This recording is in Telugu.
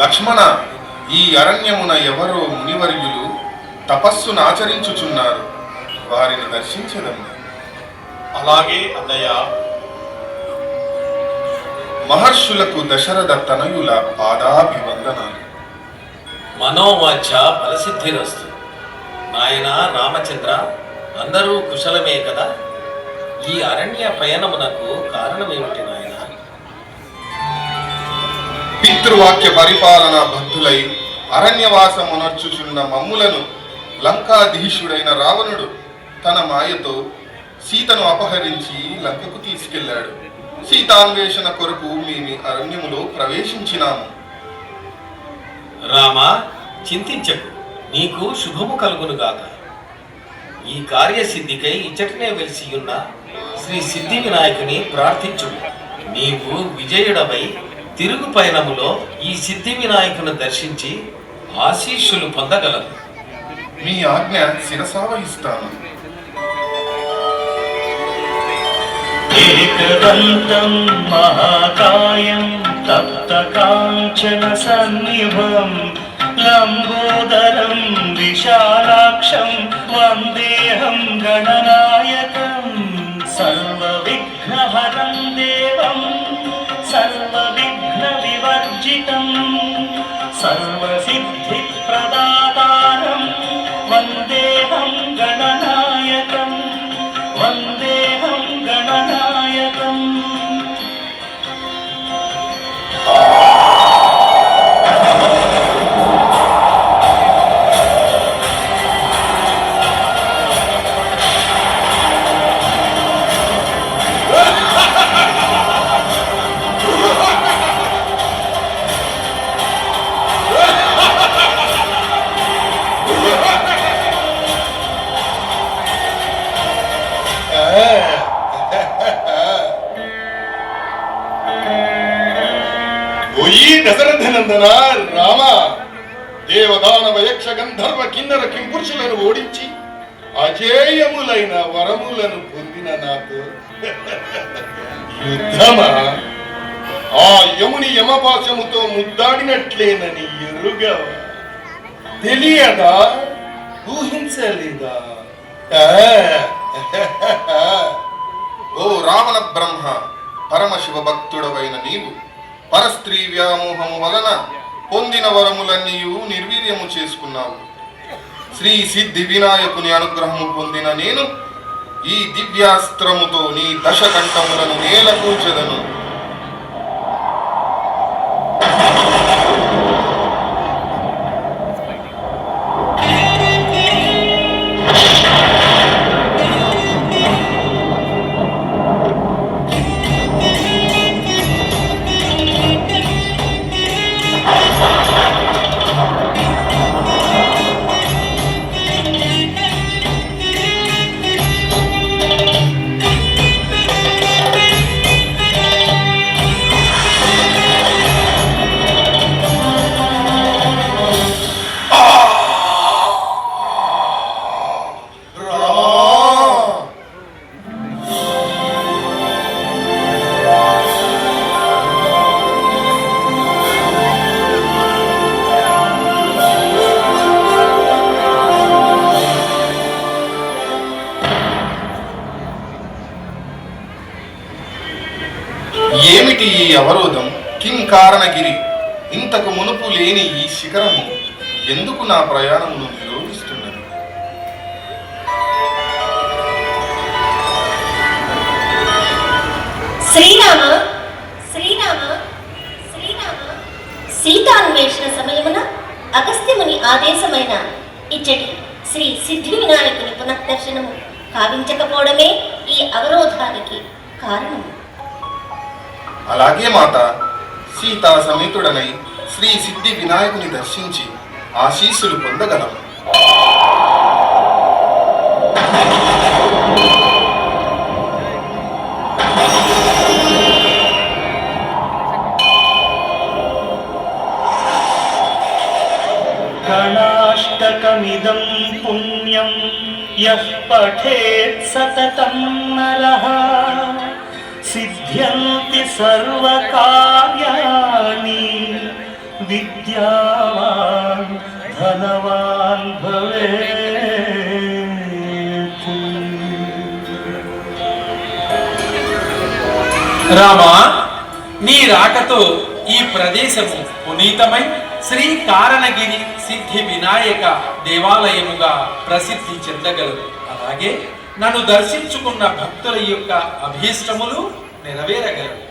లక్ష్మణ, ఈ అరణ్యమున ఎవరో మునివర్యులు తపస్సును ఆచరించుచున్నారు, వారిని దర్శించదము. అలాగే అన్నయ్య. మహర్షులకు దశరథ తనయుల పాదాభివందనాలు. మనోవాంఛ ఫలసిద్ధిరస్తు. నాయన రామచంద్ర, అందరూ కుశలమే కదా? ఈ అరణ్య పయనమునకు కారణమేమిటి నాయన? పితృవాక్య పరిపాలన బద్ధులై అరణ్యవాసమునర్చుచున్న మమ్ములను లంకాధీశుడైన రావణుడు తన మాయతో సీతను అపహరించి లంకకు తీసుకెళ్లాడు. సీతాన్వేషణ కొరకు మేము అరణ్యములో ప్రవేశించినాము. రామా, చింతించకు, నీకు శుభము కలుగునుగాక. ఈ కార్యసిద్ధికై ఇచ్చటనే వెలిసియున్న శ్రీ సిద్ధి వినాయకుని ప్రార్థించు. నీవు విజయుడవై తిరుగు పయనములో ఈ సిద్ధి వినాయకుని దర్శించి ఆశీస్సులు పొందగలవు. మీ ఆజ్ఞ శిరసావహిస్తాను. ఏకదంతం మహాకాయం తప్తకాంచన సన్నిభం లంబోదరం విశాలాక్షం వందేహం గణనాయకం సర్వవిఘ్నహరం దేవం సర్వవిఘ్న వివర్జితం సర్వసిద్ధి ప్రదాతారం వందేహం గణనాయకం వందేహం గణనాయకం. దశరథనందన రామ, దేవదానవ యక్ష గంధర్వ కిన్నర కింపురుషులను ఓడించి అజేయములైన వరములను పొందిన నాతో యుద్ధమా? ఆ యముని యమపాశముతో ముద్దాడినట్లేనని ఎరుగవా? తెలియదా? ఊహించలేదా? ఓ రావణ బ్రహ్మ, పరమశివ భక్తుడవైన నీవు పరస్త్రీ వ్యామోహము వలన పొందిన వరములన్నీయు నిర్వీర్యము చేసుకున్నావు. శ్రీ సిద్ధి వినాయకుని అనుగ్రహము పొందిన నేను ఈ దివ్యాస్త్రముతో నీ దశకంఠములను నేలకూర్చెదను. ఏమిటి ఈ అవరోధం? కింకారణగిరి, ఇంతకు మునుపు లేని ఈ శిఖరము ఎందుకు నా ప్రయాణమును నిరోధిస్తున్నది? శ్రీరామ శ్రీరామ శ్రీరామ సీతాన్వేషణ సమయమున అగస్త్యముని ఆదేశమైన ఇచ్చటి శ్రీ సిద్ధి వినాయకుని పునఃదర్శనము కావించకపోవడమే ఈ అవరోధానికి కారణము. అలాగే మాత, సీతా సమేతుడనై శ్రీ సిద్ధి వినాయకుని దర్శించి ఆశీస్సులు పొందగలము. గణాష్టకమిదం పుణ్యం యః పఠేత్ సతతం నరః సిద్ధ్యంతి సర్వకార్యాణి విద్యావాన్ ధనవాన్ భవేత్. రామా, నీ రాకతో ఈ ప్రదేశము పునీతమై శ్రీ కారణగిరి సిద్ధి వినాయక దేవాలయముగా ప్రసిద్ధి చెందగలదు. అలాగే నన్ను దర్శించుకున్న భక్తుల యొక్క అభీష్టములు నెరవేరగలవు.